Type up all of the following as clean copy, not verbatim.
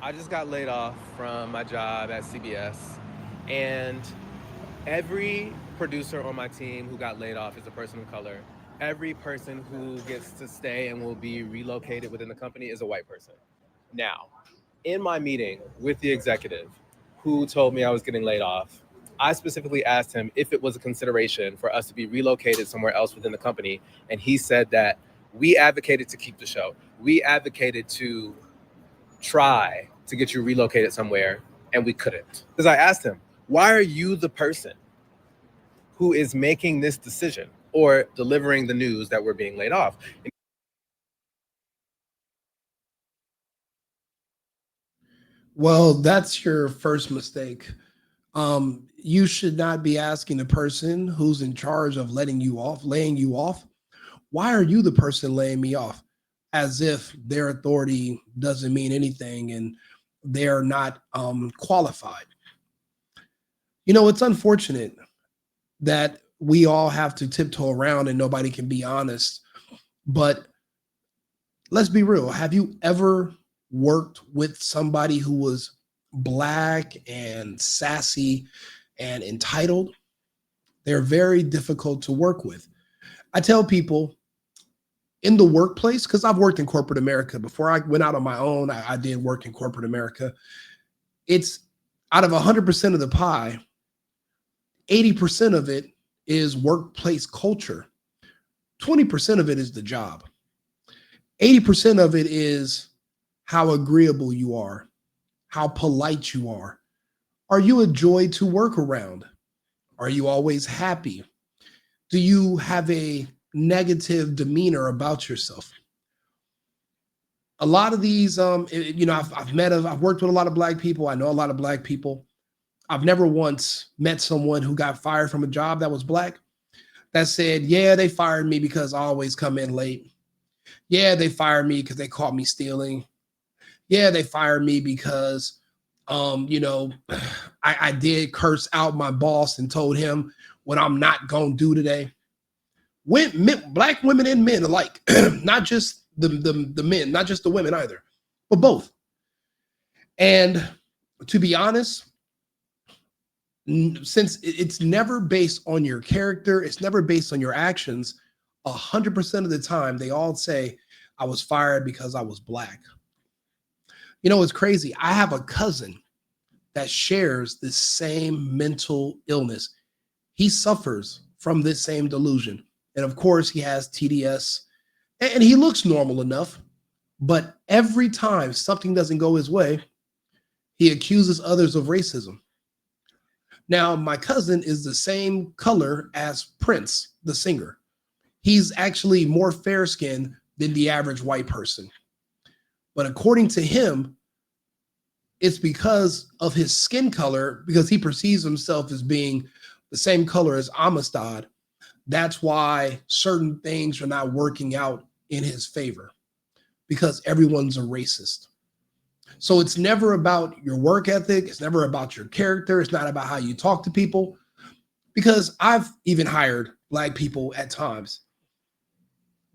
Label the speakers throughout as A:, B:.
A: I just got laid off from my job at CBS, and every producer on my team who got laid off is a person of color. Every person who gets to stay and will be relocated within the company is a white person. Now, in my meeting with the executive who told me I was getting laid off, I specifically asked him if it was a consideration for us to be relocated somewhere else within the company. And he said that we advocated to keep the show. We advocated to try to get you relocated somewhere, and we couldn't. Because I asked him, why are you the person who is making this decision or delivering the news that we're being laid off?
B: Well, that's your first mistake. You should not be asking the person who's in charge of laying you off, why are you the person laying me off? As if their authority doesn't mean anything and they're not qualified. It's unfortunate that we all have to tiptoe around and nobody can be honest. But let's be real. Have you ever worked with somebody who was black and sassy and entitled? They're very difficult to work with. I tell people in the workplace, because I've worked in corporate America before I went out on my own, I did work in corporate America. It's out of 100% of the pie, 80% of it is workplace culture, 20% of it is the job. 80% of it is how agreeable you are, how polite you are. Are you a joy to work around? Are you always happy? Do you have a negative demeanor about yourself? A lot of these, I've worked with a lot of black people. I know a lot of black people. I've never once met someone who got fired from a job that was black that said, yeah, they fired me because I always come in late. Yeah, they fired me because they caught me stealing. Yeah, they fired me because, I did curse out my boss and told him what I'm not going to do today. Black women and men alike, not just the men, not just the women either, but both. And to be honest, since it's never based on your character, it's never based on your actions. 100% of the time, they all say, I was fired because I was black. It's crazy. I have a cousin that shares this same mental illness. He suffers from this same delusion. And of course, he has TDS and he looks normal enough. But every time something doesn't go his way, he accuses others of racism. Now, my cousin is the same color as Prince, the singer. He's actually more fair skinned than the average white person. But according to him, it's because of his skin color, because he perceives himself as being the same color as Amistad. That's why certain things are not working out in his favor, because everyone's a racist. So it's never about your work ethic. It's never about your character. It's not about how you talk to people. Because I've even hired black people at times.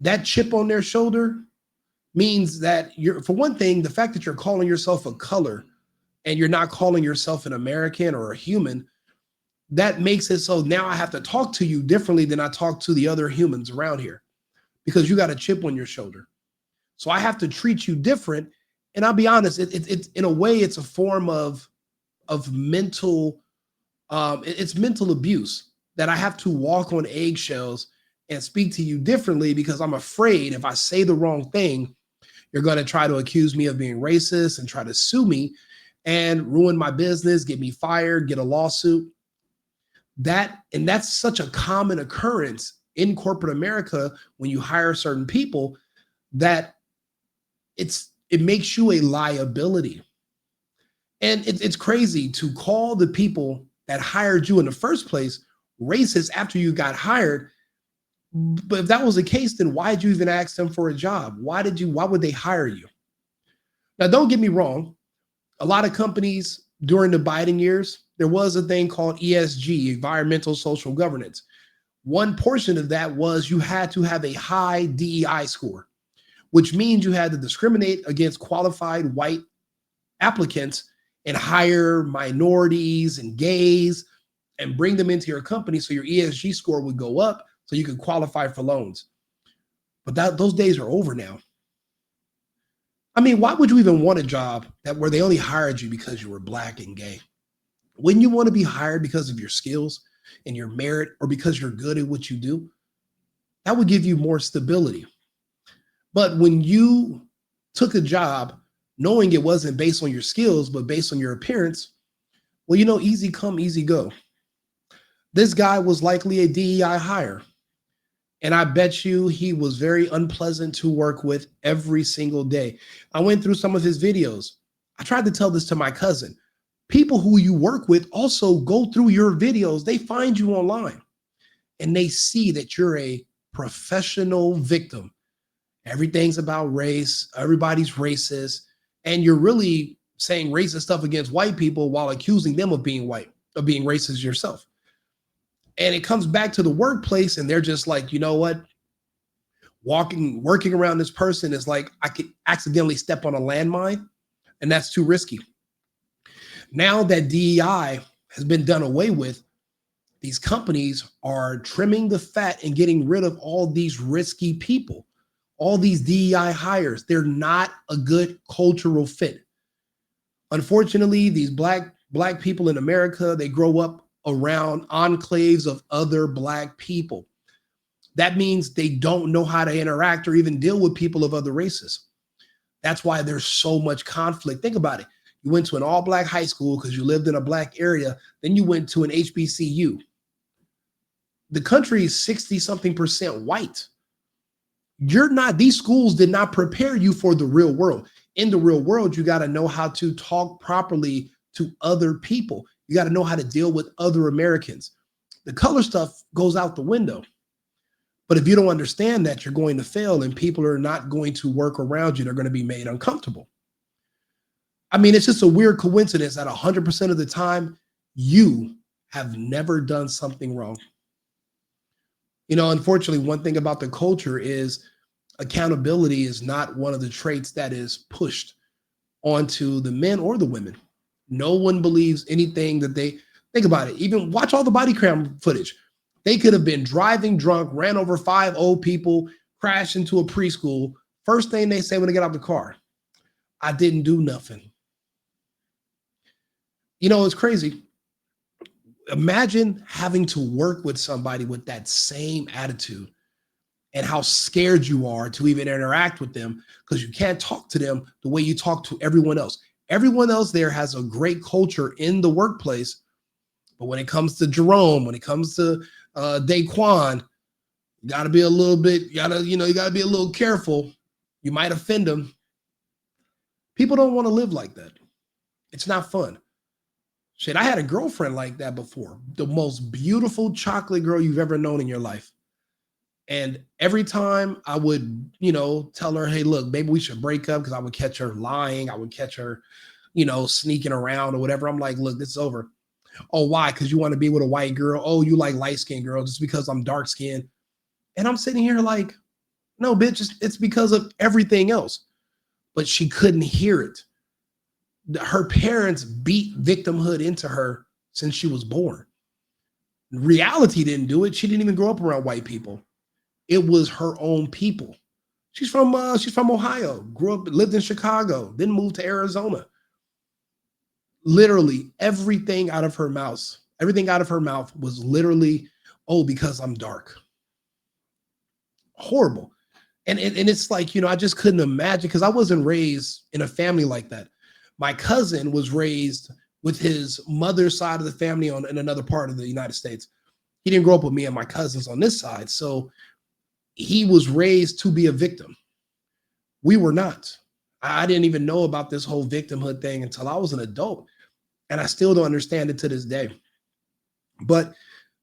B: That chip on their shoulder means that for one thing, the fact that you're calling yourself a color and you're not calling yourself an American or a human, that makes it so now I have to talk to you differently than I talk to the other humans around here because you got a chip on your shoulder. So I have to treat you different. And I'll be honest, it's in a way, it's a form of mental, it's mental abuse that I have to walk on eggshells and speak to you differently because I'm afraid if I say the wrong thing, you're going to try to accuse me of being racist and try to sue me and ruin my business, get me fired, get a lawsuit. That's such a common occurrence in corporate America when you hire certain people that it makes you a liability. And it's crazy to call the people that hired you in the first place racist after you got hired. But if that was the case, then why did you even ask them for a job? Why would they hire you? Now, don't get me wrong. A lot of companies during the Biden years, there was a thing called ESG, environmental social governance. One portion of that was you had to have a high DEI score, which means you had to discriminate against qualified white applicants and hire minorities and gays and bring them into your company so your ESG score would go up so you could qualify for loans. But those days are over now. I mean, why would you even want a job where they only hired you because you were black and gay? Wouldn't you want to be hired because of your skills and your merit, or because you're good at what you do? That would give you more stability. But when you took a job knowing it wasn't based on your skills, but based on your appearance, well, easy come, easy go. This guy was likely a DEI hire. And I bet you he was very unpleasant to work with every single day. I went through some of his videos. I tried to tell this to my cousin. People who you work with also go through your videos. They find you online and they see that you're a professional victim. Everything's about race. Everybody's racist. And you're really saying racist stuff against white people while accusing them of being white, of being racist yourself. And it comes back to the workplace and they're just like, you know what? Working around this person is like, I could accidentally step on a landmine, and that's too risky. Now that DEI has been done away with, these companies are trimming the fat and getting rid of all these risky people, all these DEI hires. They're not a good cultural fit. Unfortunately, these black people in America, they grow up around enclaves of other black people. That means they don't know how to interact or even deal with people of other races. That's why there's so much conflict. Think about it. You went to an all-black high school because you lived in a black area. Then you went to an HBCU. The country is 60-something% white. These schools did not prepare you for the real world. In the real world, you got to know how to talk properly to other people. You got to know how to deal with other Americans. The color stuff goes out the window. But if you don't understand that, you're going to fail, and people are not going to work around you. They're going to be made uncomfortable. I mean, it's just a weird coincidence that 100% of the time, you have never done something wrong. Unfortunately, one thing about the culture is accountability is not one of the traits that is pushed onto the men or the women. No one believes anything that they think about it. Even watch all the body cam footage. They could have been driving drunk, ran over 5 old people, crashed into a preschool. First thing they say when they get out the car, I didn't do nothing. It's crazy. Imagine having to work with somebody with that same attitude and how scared you are to even interact with them because you can't talk to them the way you talk to everyone else. Everyone else there has a great culture in the workplace. But when it comes to Jerome, when it comes to Daquan, you got to be a little bit, you got to be a little careful. You might offend them. People don't want to live like that. It's not fun. Shit, I had a girlfriend like that before. The most beautiful chocolate girl you've ever known in your life. And every time I would, tell her, hey, look, maybe we should break up, because I would catch her lying. I would catch her, sneaking around or whatever. I'm like, look, this is over. Oh, why? Because you want to be with a white girl. Oh, you like light-skinned girl just because I'm dark-skinned. And I'm sitting here like, no, bitch, it's because of everything else. But she couldn't hear it. Her parents beat victimhood into her since she was born. Reality didn't do it. She didn't even grow up around white people. It was her own people. She's from Ohio, grew up, lived in Chicago, then moved to Arizona. Literally everything out of her mouth was literally, oh, because I'm dark. Horrible. And it's like, I just couldn't imagine, because I wasn't raised in a family like that. My cousin was raised with his mother's side of the family in another part of the United States. He didn't grow up with me and my cousins on this side. So he was raised to be a victim. We were not. I didn't even know about this whole victimhood thing until I was an adult. And I still don't understand it to this day. But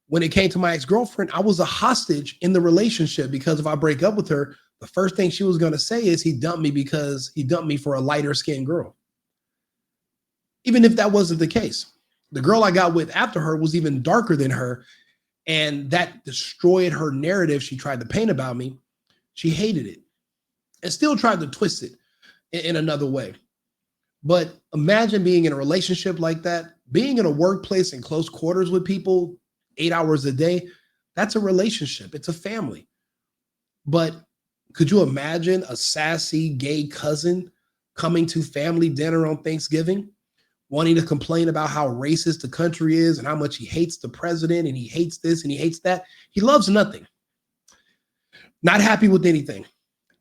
B: when it came to my ex-girlfriend, I was a hostage in the relationship, because if I break up with her, the first thing she was going to say is he dumped me because he dumped me for a lighter skinned girl. Even if that wasn't the case. The girl I got with after her was even darker than her. And that destroyed her narrative she tried to paint about me. She hated it and still tried to twist it in another way. But imagine being in a relationship like that, being in a workplace in close quarters with people 8 hours a day. That's a relationship, it's a family. But could you imagine a sassy gay cousin coming to family dinner on Thanksgiving, wanting to complain about how racist the country is and how much he hates the president and he hates this and he hates that? He loves nothing, not happy with anything,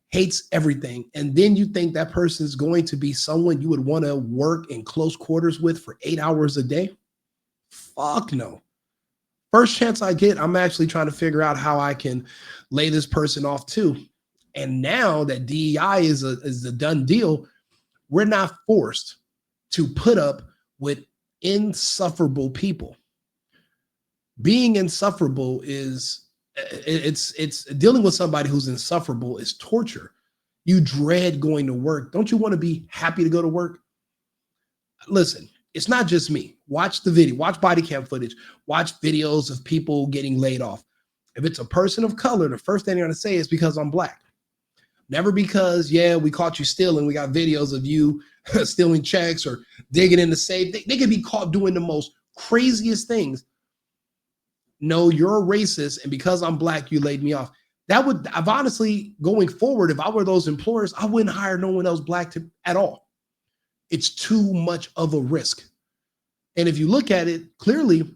B: hates everything. And then you think that person is going to be someone you would want to work in close quarters with for 8 hours a day? Fuck no. First chance I get, I'm actually trying to figure out how I can lay this person off too. And now that DEI is a done deal, we're not forced to put up with insufferable people. Being insufferable is it's dealing with somebody who's insufferable is torture. You dread going to work. Don't you want to be happy to go to work? Listen, it's not just me. Watch the video, watch body cam footage, watch videos of people getting laid off. If it's a person of color, the first thing they're going to say is because I'm black. Never because, yeah, we caught you stealing. We got videos of you stealing checks or digging in the safe. They could be caught doing the most craziest things. No, you're a racist, and because I'm black, you laid me off. I've honestly, going forward, if I were those employers, I wouldn't hire no one else black at all. It's too much of a risk. And if you look at it clearly,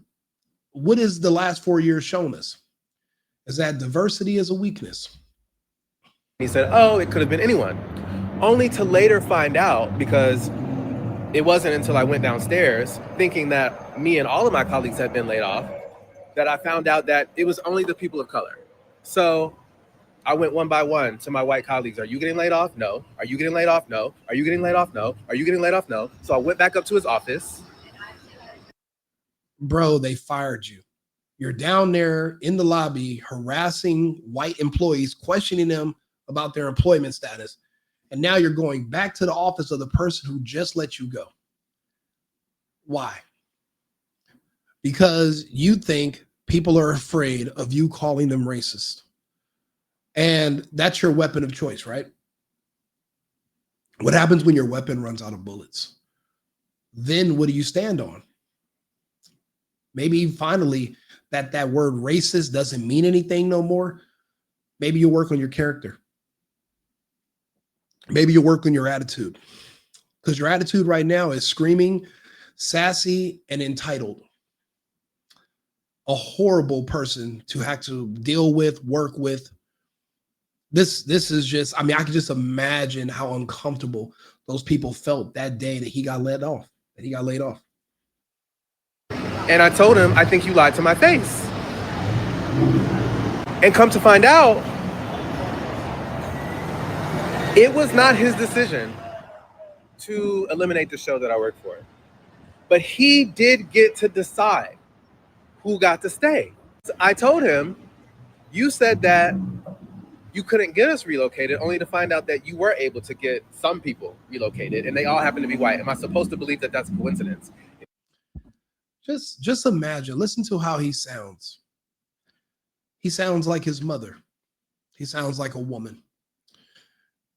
B: what has the last 4 years shown us? Is that diversity is a weakness.
A: He said, oh, it could have been anyone. Only to later find out, because it wasn't until I went downstairs thinking that me and all of my colleagues had been laid off, that I found out that it was only the people of color. So I went one by one to my white colleagues. Are you getting laid off? No. Are you getting laid off? No. Are you getting laid off? No. Are you getting laid off? No. So I went back up to his office.
B: Bro, they fired you. You're down there in the lobby harassing white employees, questioning them about their employment status. And now you're going back to the office of the person who just let you go. Why? Because you think people are afraid of you calling them racist. And that's your weapon of choice, right? What happens when your weapon runs out of bullets? Then what do you stand on? Maybe finally that word racist doesn't mean anything no more. Maybe you work on your character. Maybe you work on your attitude, because your attitude right now is screaming, sassy, and entitled. A horrible person to have to deal with, work with. This is just, I mean, I can just imagine how uncomfortable those people felt that day that he got laid off,
A: And I told him, I think you lied to my face. And come to find out, it was not his decision to eliminate the show that I work for. But he did get to decide who got to stay. I told him, you said that you couldn't get us relocated, only to find out that you were able to get some people relocated, and they all happen to be white. Am I supposed to believe that that's a coincidence?
B: Just imagine, listen to how he sounds. He sounds like his mother. He sounds like a woman.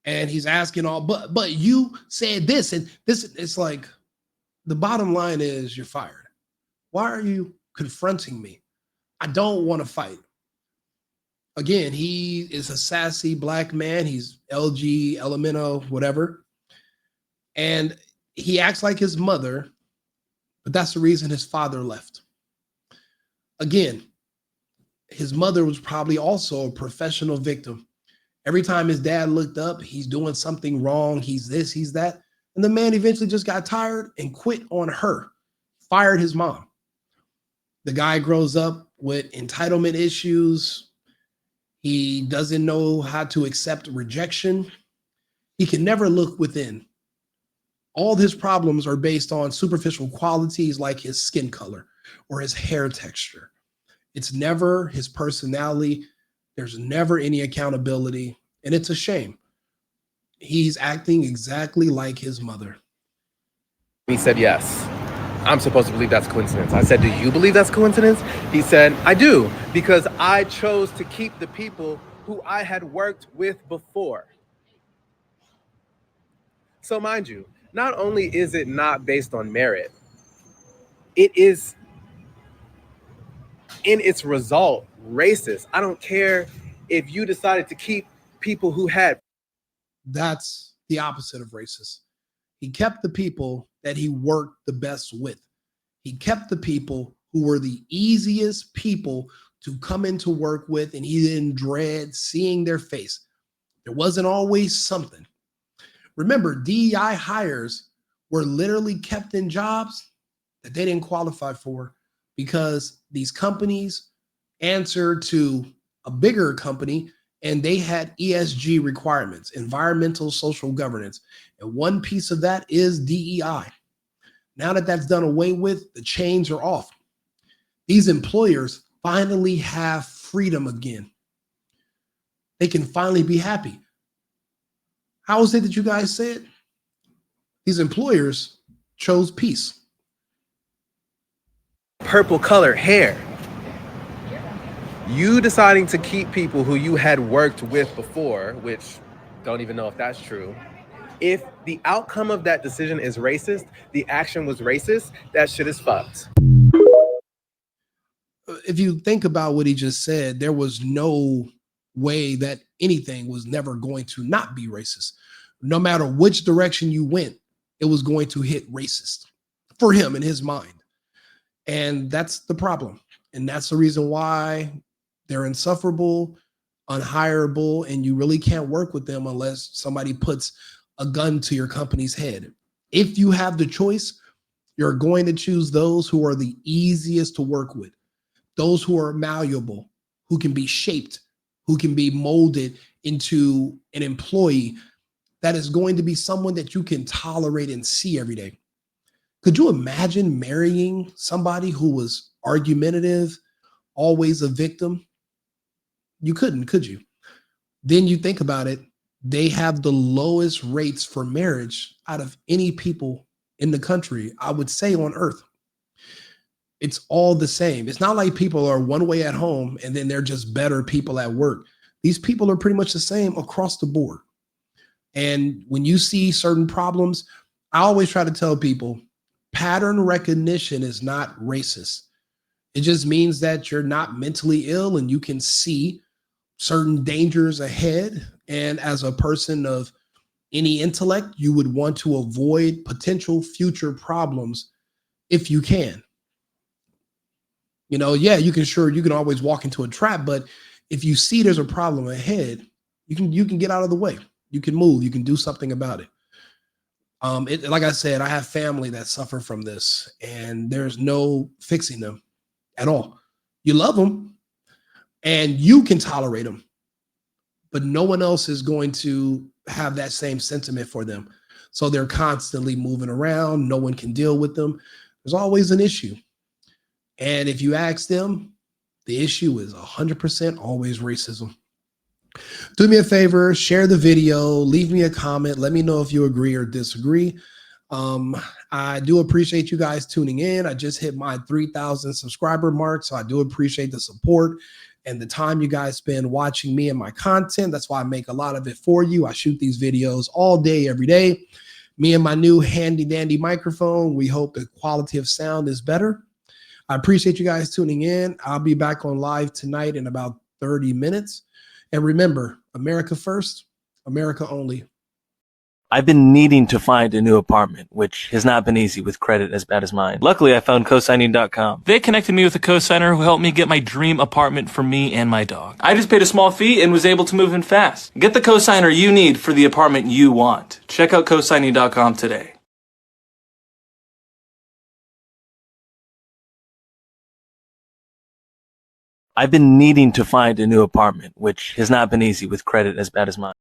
B: And he's asking all, but you said this and this. It's like, the bottom line is you're fired. Why are you confronting me? I don't want to fight. Again, he is a sassy black man. He's LG, Elemento, whatever. And he acts like his mother, but that's the reason his father left. Again, his mother was probably also a professional victim. Every time his dad looked up, he's doing something wrong. He's this, he's that. And the man eventually just got tired and quit on her, fired his mom. The guy grows up with entitlement issues. He doesn't know how to accept rejection. He can never look within. All his problems are based on superficial qualities like his skin color or his hair texture. It's never his personality. There's never any accountability, and it's a shame. He's acting exactly like his mother.
A: He said, yes, I'm supposed to believe that's coincidence. I said, do you believe that's coincidence? He said, I do, because I chose to keep the people who I had worked with before. So mind you, not only is it not based on merit, it is in its result racist. I don't care if you decided to keep people who had.
B: That's the opposite of racist. He kept the people that he worked the best with. He kept the people who were the easiest people to come into work with, and he didn't dread seeing their face. There wasn't always something. Remember, DEI hires were literally kept in jobs that they didn't qualify for because these companies answered to a bigger company and they had ESG requirements, environmental social governance. And one piece of that is DEI. Now that that's done away with, the chains are off. These employers finally have freedom again. They can finally be happy. How is it that you guys said? These employers chose peace.
A: Purple colored hair. You deciding to keep people who you had worked with before, which don't even know if that's true. If the outcome of that decision is racist, the action was racist, that shit is fucked.
B: If you think about what he just said, there was no way that anything was never going to not be racist. No matter which direction you went, it was going to hit racist for him in his mind. And that's the problem. And that's the reason why they're insufferable, unhireable, and you really can't work with them unless somebody puts a gun to your company's head. If you have the choice, you're going to choose those who are the easiest to work with, those who are malleable, who can be shaped, who can be molded into an employee that is going to be someone that you can tolerate and see every day. Could you imagine marrying somebody who was argumentative, always a victim? You couldn't, could you? Then you think about it, they have the lowest rates for marriage out of any people in the country, I would say on earth. It's all the same. It's not like people are one way at home and then they're just better people at work. These people are pretty much the same across the board. And when you see certain problems, I always try to tell people, pattern recognition is not racist. It just means that you're not mentally ill and you can see certain dangers ahead. And as a person of any intellect, you would want to avoid potential future problems if you can. You know, yeah, you can always walk into a trap, but if you see there's a problem ahead, you can get out of the way. You can move, you can do something about it. Like I said, I have family that suffer from this, and there's no fixing them at all. You love them, and you can tolerate them, but no one else is going to have that same sentiment for them. So they're constantly moving around. No one can deal with them. There's always an issue. And if you ask them, the issue is 100% always racism. Do me a favor, share the video, leave me a comment. Let me know if you agree or disagree. I do appreciate you guys tuning in. I just hit my 3,000 subscriber mark, so I do appreciate the support and the time you guys spend watching me and my content. That's why I make a lot of it for you. I shoot these videos all day, every day. Me and my new handy dandy microphone, we hope the quality of sound is better. I appreciate you guys tuning in. I'll be back on live tonight in about 30 minutes. And remember, America first, America only.
C: I've been needing to find a new apartment, which has not been easy with credit as bad as mine. Luckily, I found cosigning.com. They connected me with a cosigner who helped me get my dream apartment for me and my dog. I just paid a small fee and was able to move in fast. Get the cosigner you need for the apartment you want. Check out cosigning.com today. I've been needing to find a new apartment, which has not been easy with credit as bad as mine.